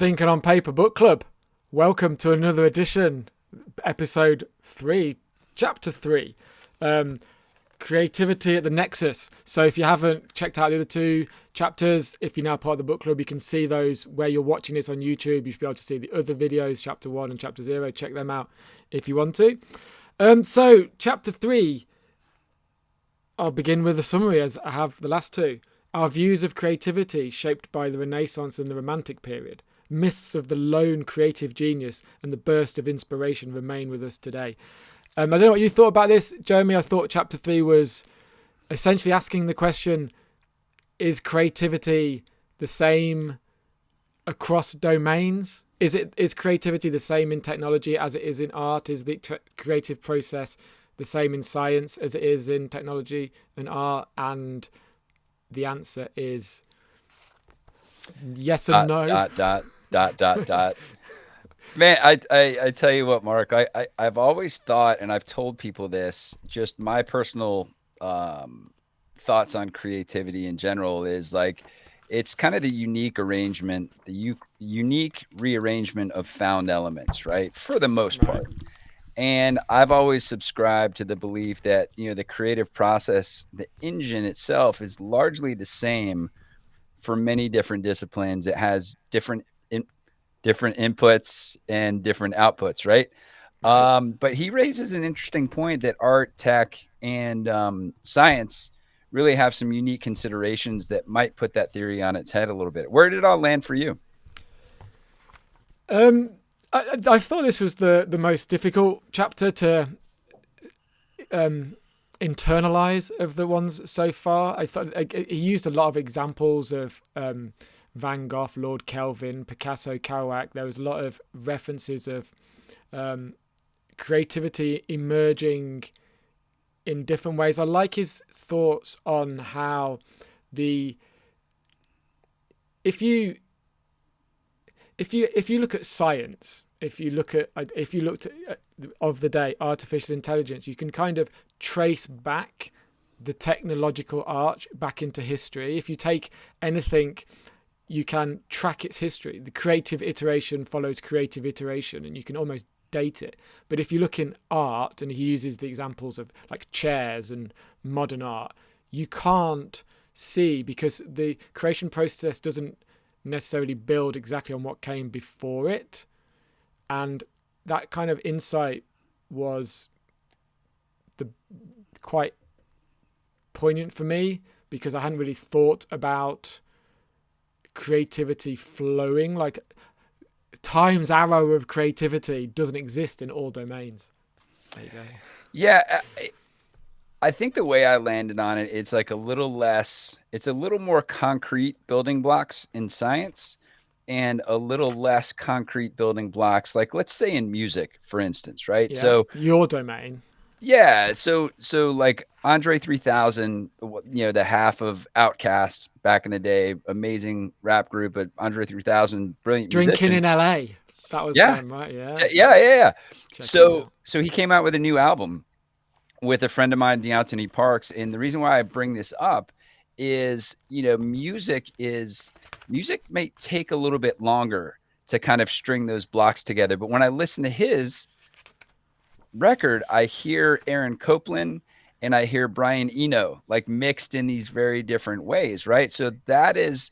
Thinking on Paper Book Club. Welcome to another edition, episode 3, chapter 3, creativity at the Nexus. So if you haven't checked out the other two chapters, if you're now part of the book club, you can see those where you're watching this on YouTube. You should be able to see the other videos, chapter 1 and chapter 0. Check them out if you want to. So chapter 3, I'll begin with a summary as I have the last two. Our views of creativity shaped by the Renaissance and the Romantic period. Myths of the lone creative genius and the burst of inspiration remain with us today. I don't know what you thought about this, Jeremy. I thought chapter 3 was essentially asking the question, is creativity the same across domains? Is creativity the same in technology as it is in art? Is the creative process the same in science as it is in technology and art? And the answer is yes and no. Man, I tell you what, Mark, I've always thought, and I've told people this, just my personal thoughts on creativity in general is like, it's kind of the unique arrangement, unique rearrangement of found elements, right? For the most part. And I've always subscribed to the belief that, the creative process, the engine itself is largely the same for many different disciplines. It has different inputs and different outputs, right? But he raises an interesting point that art, tech, and science really have some unique considerations that might put that theory on its head a little bit. Where did it all land for you? I thought this was the most difficult chapter to internalize of the ones so far. I thought he used a lot of examples of Van Gogh, Lord Kelvin, Picasso, Kerouac. There was a lot of references of creativity emerging in different ways. I like his thoughts on how if you look at science, if you looked at of the day artificial intelligence, you can kind of trace back the technological arch back into history. If you take anything, you can track its history. The creative iteration follows creative iteration, and you can almost date it. But if you look in art, and he uses the examples of like chairs and modern art, you can't see, because the creation process doesn't necessarily build exactly on what came before it. And that kind of insight was quite poignant for me, because I hadn't really thought about creativity flowing. Like, time's arrow of creativity doesn't exist in all domains. There you go. Yeah, I think the way I landed on it, it's like a little more concrete building blocks in science and a little less concrete building blocks, like let's say in music, for instance, right? Yeah, So your domain. yeah, so like Andre 3000, the half of Outkast back in the day, amazing rap group, but Andre 3000, brilliant Drinking musician. in LA. That was Yeah, them, right? Yeah. yeah. Check it So out. he came out with a new album with a friend of mine, Deontay Parks, and the reason why I bring this up is, music may take a little bit longer to kind of string those blocks together, but when I listen to his record, I hear Aaron Copland and I hear Brian Eno like mixed in these very different ways, right? So that is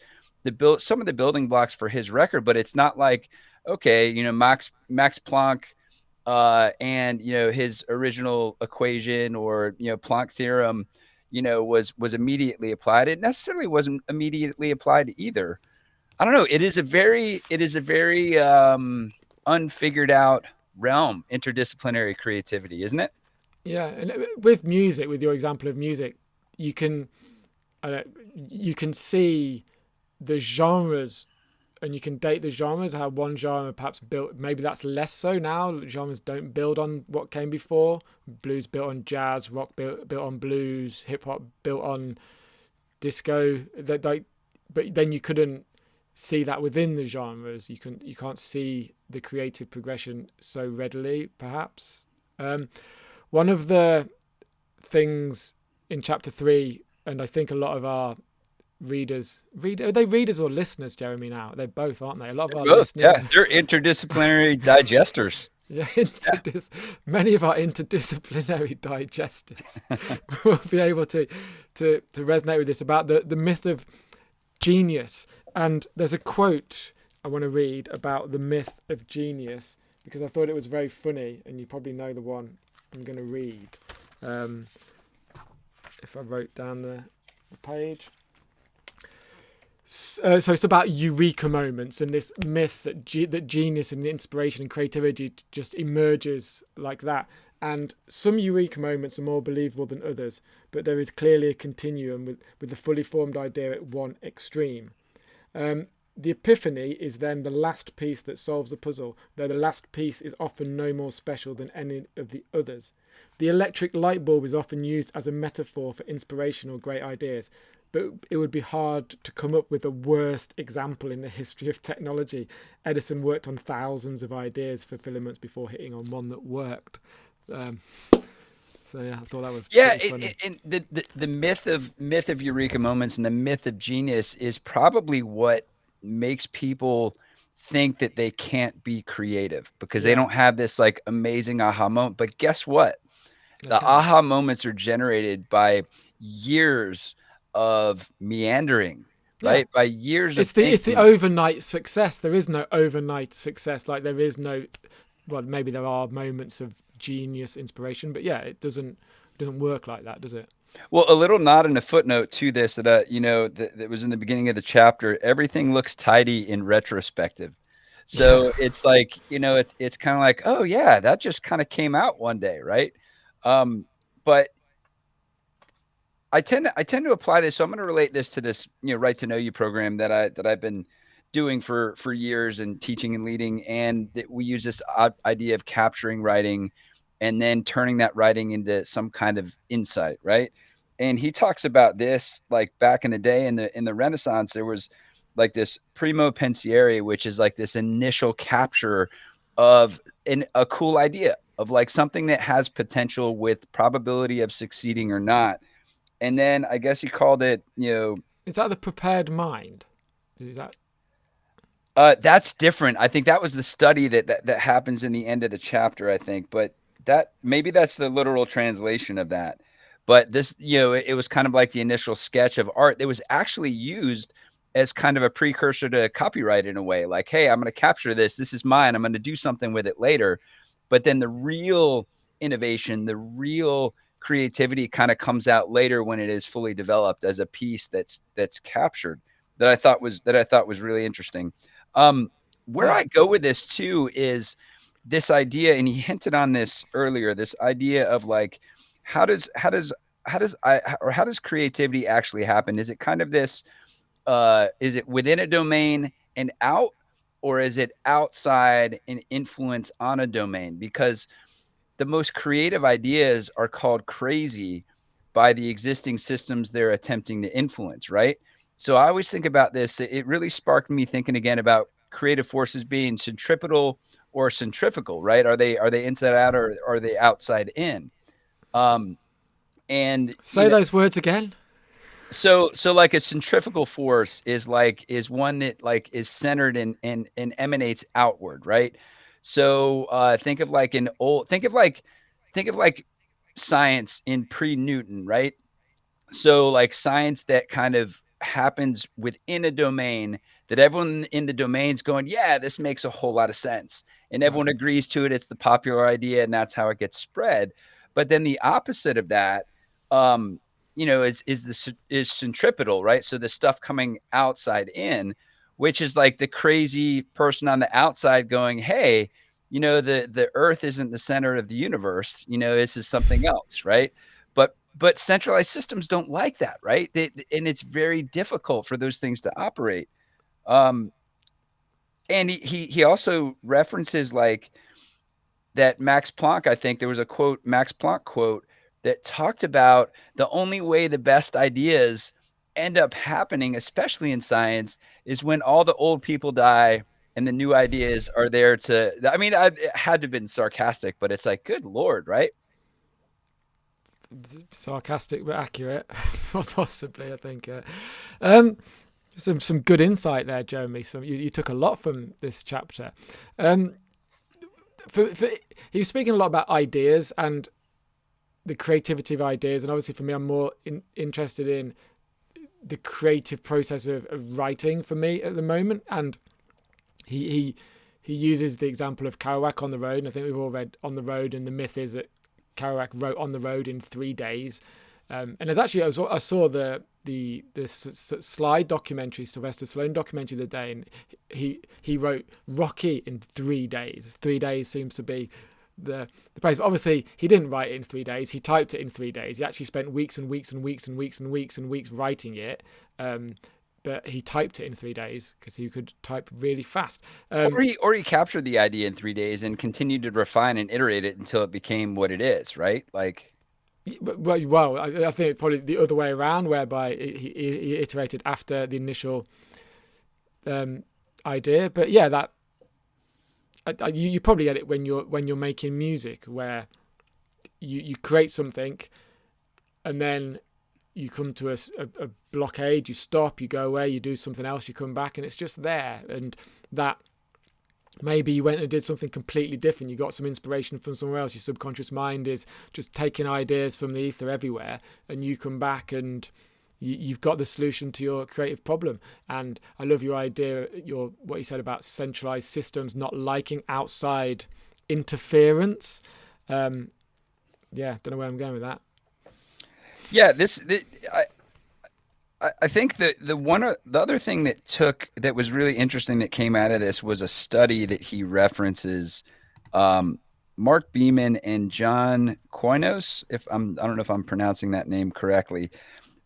some of the building blocks for his record, but it's not like, okay, Max Planck and his original equation, or Planck theorem, was immediately applied. It necessarily wasn't immediately applied either. I don't know. It is a very unfigured out realm, interdisciplinary creativity, isn't it? Yeah, and with music, with your example of music, you can you can see the genres, and you can date the genres. How one genre perhaps built, maybe that's less so now. Genres don't build on what came before. Blues built on jazz, rock built on blues, hip hop built on disco. But then you couldn't see that within the genres. You can't see the creative progression so readily, perhaps. One of the things in chapter 3, and I think a lot of our Are they readers or listeners, Jeremy? Now they're both, aren't they? A lot of our Both, yeah, listeners, they're interdisciplinary digestors. yeah, Yeah. many of our interdisciplinary digesters will be able to resonate with this about the myth of genius. And there's a quote I want to read about the myth of genius because I thought it was very funny, and you probably know the one I'm going to read. Um, if I wrote down the page. So it's about eureka moments and this myth that that genius and inspiration and creativity just emerges like that. And some eureka moments are more believable than others, but there is clearly a continuum with the fully formed idea at one extreme. The epiphany is then the last piece that solves the puzzle, though the last piece is often no more special than any of the others. The electric light bulb is often used as a metaphor for inspiration or great ideas, but it would be hard to come up with the worst example in the history of technology. Edison worked on thousands of ideas for filaments before hitting on one that worked. So yeah, I thought that was pretty funny. And the myth of eureka moments and the myth of genius is probably what makes people think that they can't be creative because they don't have this like amazing aha moment. But guess what? The aha moments are generated by years of meandering, right? By years of it's the overnight success. There is no overnight success. Like there is no, well, maybe there are moments of genius inspiration, but yeah, it doesn't work like that, does it? Well, a little nod and a footnote to this that that was in the beginning of the chapter. Everything looks tidy in retrospective. So it's like, it's kind of like, oh yeah, that just kind of came out one day, right? But I tend to apply this. So I'm going to relate this to this, right to know you program that I've been doing for years and teaching and leading. And that we use this idea of capturing writing and then turning that writing into some kind of insight. Right. And he talks about this, like back in the day in the Renaissance, there was like this primo pensieri, which is like this initial capture of a cool idea of like something that has potential with probability of succeeding or not. And then I guess he called it, is that the prepared mind? Is that? That's different. I think that was the study that happens in the end of the chapter, I think, but maybe that's the literal translation of that. But this, it was kind of like the initial sketch of art that was actually used as kind of a precursor to copyright in a way. Like, hey, I'm going to capture this. This is mine. I'm going to do something with it later. But then the real innovation, the real creativity kind of comes out later when it is fully developed as a piece that's captured that I thought was really interesting. Where I go with this too is this idea, and he hinted on this earlier, this idea of like, how does creativity actually happen? Is it kind of this, is it within a domain and out, or is it outside and influence on a domain? Because the most creative ideas are called crazy by the existing systems they're attempting to influence, right? So I always think about this. It really sparked me thinking again about creative forces being centripetal or centrifugal, right? Are they inside out or are they outside in? And Say those words again. So like a centrifugal force is one that like is centered and emanates outward, right? So think of like science in pre-Newton, right? So like science that kind of happens within a domain that everyone in the domain's going, yeah, this makes a whole lot of sense. And everyone agrees to it. It's the popular idea and that's how it gets spread. But then the opposite of that, is centripetal, right? So the stuff coming outside in, which is like the crazy person on the outside going, hey, the earth isn't the center of the universe, this is something else, right? But centralized systems don't like that, right? And it's very difficult for those things to operate. And he also references like that Max Planck. I think there was a Max Planck quote that talked about the only way the best ideas end up happening, especially in science, is when all the old people die and the new ideas are there to. I mean, it had to have been sarcastic, but it's like, good Lord, right? Sarcastic but accurate, possibly. I think um, some good insight there, Jeremy. You took a lot from this chapter. Um, he was speaking a lot about ideas and the creativity of ideas, and obviously for me, I'm more interested in the creative process of writing for me at the moment. And he uses the example of Kerouac on the road, and I think we've all read On the Road, and the myth is that Kerouac wrote On the Road in 3 days. And there's actually, I saw the Slide documentary, Sylvester Stallone documentary the other day, and he wrote Rocky in 3 days. 3 days seems to be the place. But obviously, he didn't write it in 3 days. He typed it in 3 days. He actually spent weeks and weeks and weeks and weeks and weeks and weeks writing it. But he typed it in 3 days because he could type really fast. Or he captured the idea in 3 days and continued to refine and iterate it until it became what it is, right? Like, well, I think probably the other way around, whereby he iterated after the initial idea. But yeah, that you probably get it when you're making music, where you create something, and then you come to a blockade, you stop, you go away, you do something else, you come back, and it's just there. And that maybe you went and did something completely different. You got some inspiration from somewhere else. Your subconscious mind is just taking ideas from the ether everywhere, and you come back and you've got the solution to your creative problem. And I love your idea, what you said about centralized systems not liking outside interference. Don't know where I'm going with that. Yeah, I think that the other thing that was really interesting that came out of this was a study that he references, Mark Beeman and John Koinos. I don't know if I'm pronouncing that name correctly,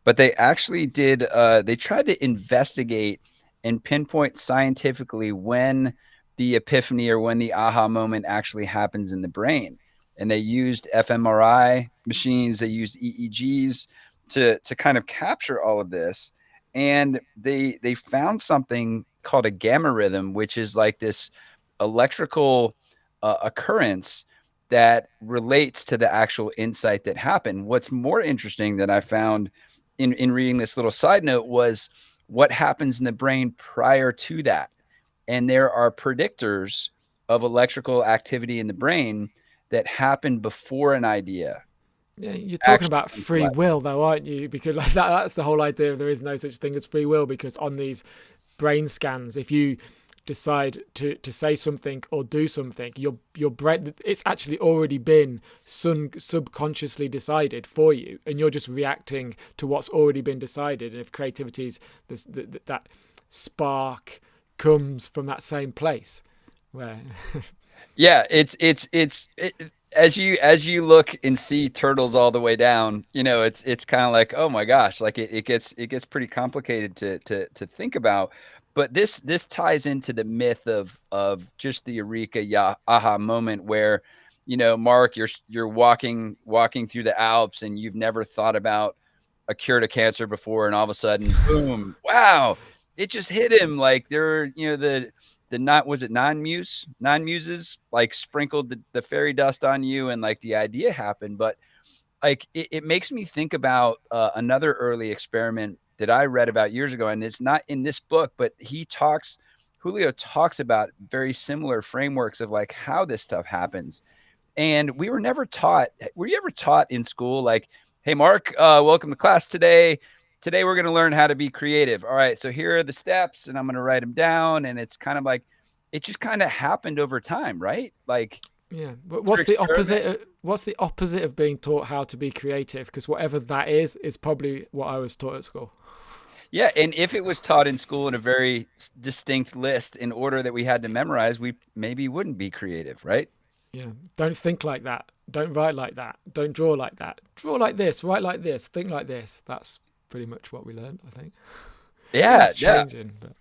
but they actually did. They tried to investigate and pinpoint scientifically when the epiphany or when the aha moment actually happens in the brain. And they used fMRI machines, they used EEGs to kind of capture all of this. And they found something called a gamma rhythm, which is like this electrical occurrence that relates to the actual insight that happened. What's more interesting that I found in reading this little side note was what happens in the brain prior to that. And there are predictors of electrical activity in the brain that happened before an idea. Yeah, you're talking about free will, though, aren't you? Because like that's the whole idea. There is no such thing as free will, because on these brain scans, if you decide to say something or do something, your brain, it's actually already been subconsciously decided for you, and you're just reacting to what's already been decided. And if creativity is that spark comes from that same place, where yeah, it's as you look and see turtles all the way down, it's kind of like, oh my gosh, like it gets pretty complicated to think about. But this ties into the myth of just the eureka aha moment where, Mark, you're walking through the Alps and you've never thought about a cure to cancer before, and all of a sudden, boom, wow, it just hit him. Like there, the nine muses like sprinkled the fairy dust on you, and like the idea happened. But like it makes me think about another early experiment that I read about years ago, and it's not in this book, but Julio talks about very similar frameworks of like how this stuff happens. And we were never taught. Were you ever taught in school, like, hey, Mark, welcome to class today. Today we're going to learn how to be creative. All right, so here are the steps, and I'm going to write them down. And it's kind of like, it just kind of happened over time, right? Like, yeah. But what's the opposite? What's the opposite of being taught how to be creative? Because whatever that is probably what I was taught at school. Yeah, and if it was taught in school in a very distinct list in order that we had to memorize, we maybe wouldn't be creative, right? Yeah. Don't think like that. Don't write like that. Don't draw like that. Draw like this. Write like this. Think like this. That's pretty much what we learned, I think. Yeah, it's changing, but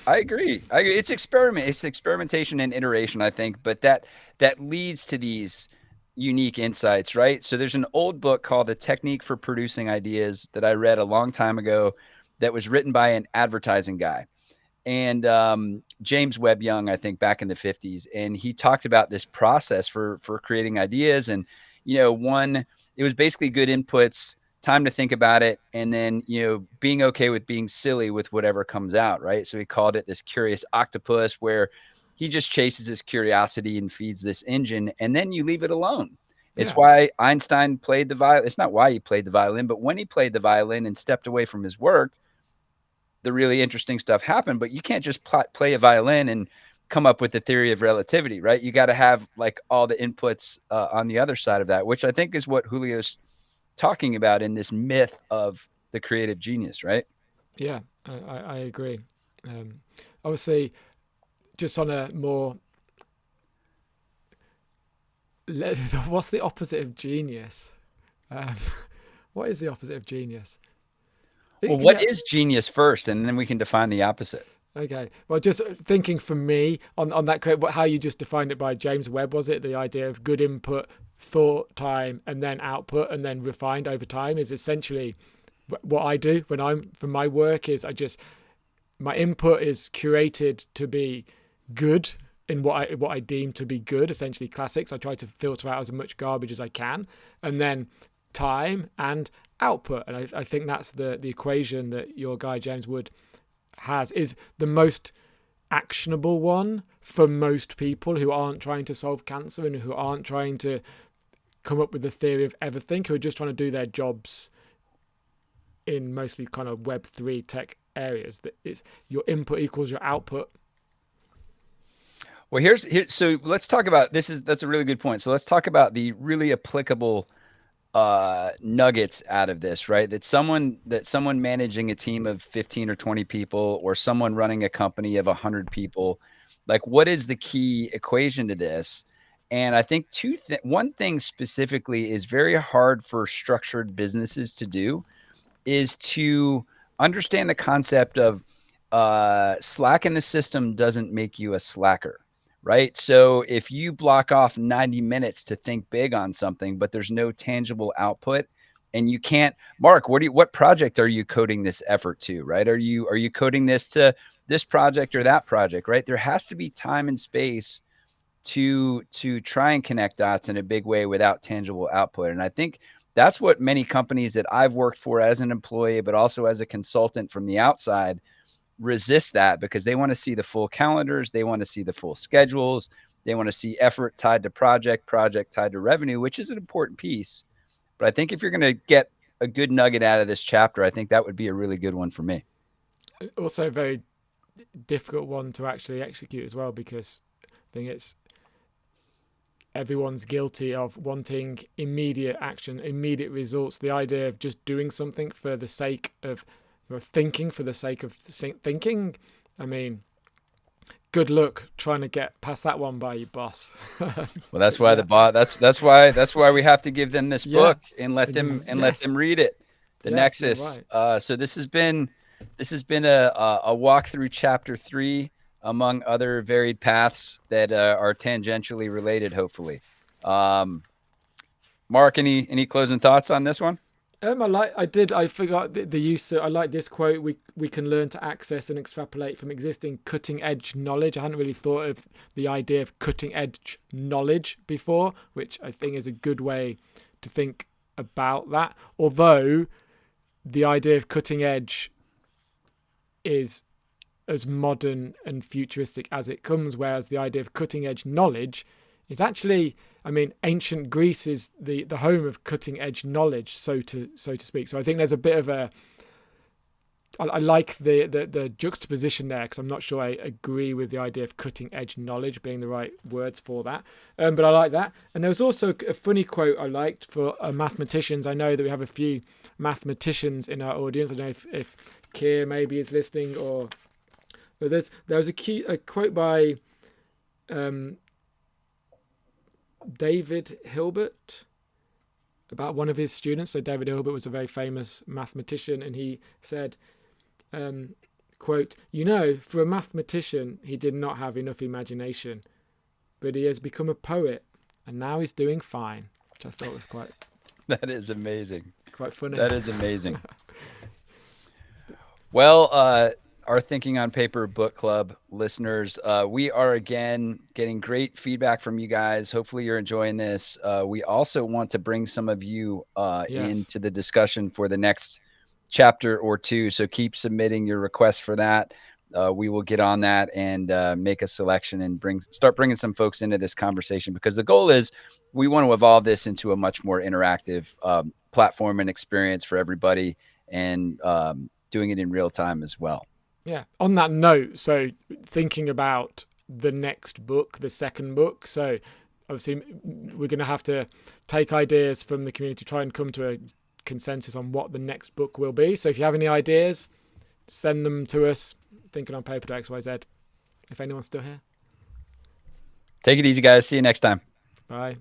I agree. It's experimentation and iteration, I think, but that leads to these unique insights, right? So there's an old book called A Technique for Producing Ideas that I read a long time ago that was written by an advertising guy. And James Webb Young, I think, back in the 50s. And he talked about this process for creating ideas. And, it it was basically good inputs, time to think about it, and then, you know, being okay with being silly with whatever comes out, right? So he called it this curious octopus, where he just chases his curiosity and feeds this engine, and then you leave it alone. It's Yeah. why Einstein played the violin. It's not why he played the violin, but when he played the violin and stepped away from his work, the really interesting stuff happened. But you can't just play a violin and come up with the theory of relativity, right? You got to have like all the inputs on the other side of that, which I think is what Julio's talking about in this myth of the creative genius, right? Yeah, I agree. Obviously, just on a more, what's the opposite of genius? Um, what is the opposite of genius? Well, what is genius first, and then we can define the opposite. Okay. Well, just thinking for me on that, how you just defined it by James Webb, was it? The idea of good input, thought time, and then output, and then refined over time is essentially what I do when I'm for my work. Is my input is curated to be good in what I deem to be good, essentially classics. I try to filter out as much garbage as I can, and then time and output. And I think that's the equation that your guy James Wood has, is the most actionable one for most people who aren't trying to solve cancer and who aren't trying to come up with the theory of everything, who are just trying to do their jobs in mostly kind of Web3 tech areas. That it's your input equals your output. Well, so let's talk about that's a really good point. So let's talk about the really applicable nuggets out of this, right? That someone managing a team of 15 or 20 people, or someone running a company of 100 people, like, what is the key equation to this? And I think one thing specifically is very hard for structured businesses to do, is to understand the concept of slack in the system doesn't make you a slacker, right? So if you block off 90 minutes to think big on something, but there's no tangible output, and you can't, Mark, what project are you coding this effort to, right? Are you coding this to this project or that project, right? There has to be time and space to try and connect dots in a big way without tangible output. And I think that's what many companies that I've worked for as an employee, but also as a consultant from the outside, resist that, because they want to see the full calendars. They want to see the full schedules. They want to see effort tied to project tied to revenue, which is an important piece. But I think if you're going to get a good nugget out of this chapter, I think that would be a really good one for me. Also a very difficult one to actually execute as well, because I think it's everyone's guilty of wanting immediate action, immediate results. The idea of just doing something for the sake of, or thinking for the sake of thinking. I mean, good luck trying to get past that one by your boss. Well, that's why the boss. That's why we have to give them this book and let them read it. The Nexus. Right. So this has been a walk through chapter 3, among other varied paths that are tangentially related, hopefully. Mark, any closing thoughts on this one? I forgot the use. I like this quote. We can learn to access and extrapolate from existing cutting edge knowledge. I hadn't really thought of the idea of cutting edge knowledge before, which I think is a good way to think about that. Although the idea of cutting edge is as modern and futuristic as it comes, whereas the idea of cutting edge knowledge is actually, I mean, ancient Greece is the home of cutting edge knowledge, so to speak. So I think there's a bit of I like the juxtaposition there, because I'm not sure I agree with the idea of cutting edge knowledge being the right words for that. But I like that. And there was also a funny quote I liked for mathematicians. I know that we have a few mathematicians in our audience. I don't know if Keir maybe is listening, or but there was a quote by David Hilbert about one of his students. So David Hilbert was a very famous mathematician, and he said, quote, for a mathematician, he did not have enough imagination, but he has become a poet, and now he's doing fine, which I thought was quite... That is amazing. Quite funny. That is amazing. Well, our Thinking on Paper book club listeners. We are again getting great feedback from you guys. Hopefully you're enjoying this. We also want to bring some of you into the discussion for the next chapter or two. So keep submitting your requests for that. We will get on that and make a selection and start bringing some folks into this conversation, because the goal is we want to evolve this into a much more interactive platform and experience for everybody, and doing it in real time as well. Yeah. On that note, so thinking about the next book, the second book. So obviously we're going to have to take ideas from the community, try and come to a consensus on what the next book will be. So if you have any ideas, send them to us, thinkingonpaper.xyz, if anyone's still here. Take it easy, guys. See you next time. Bye.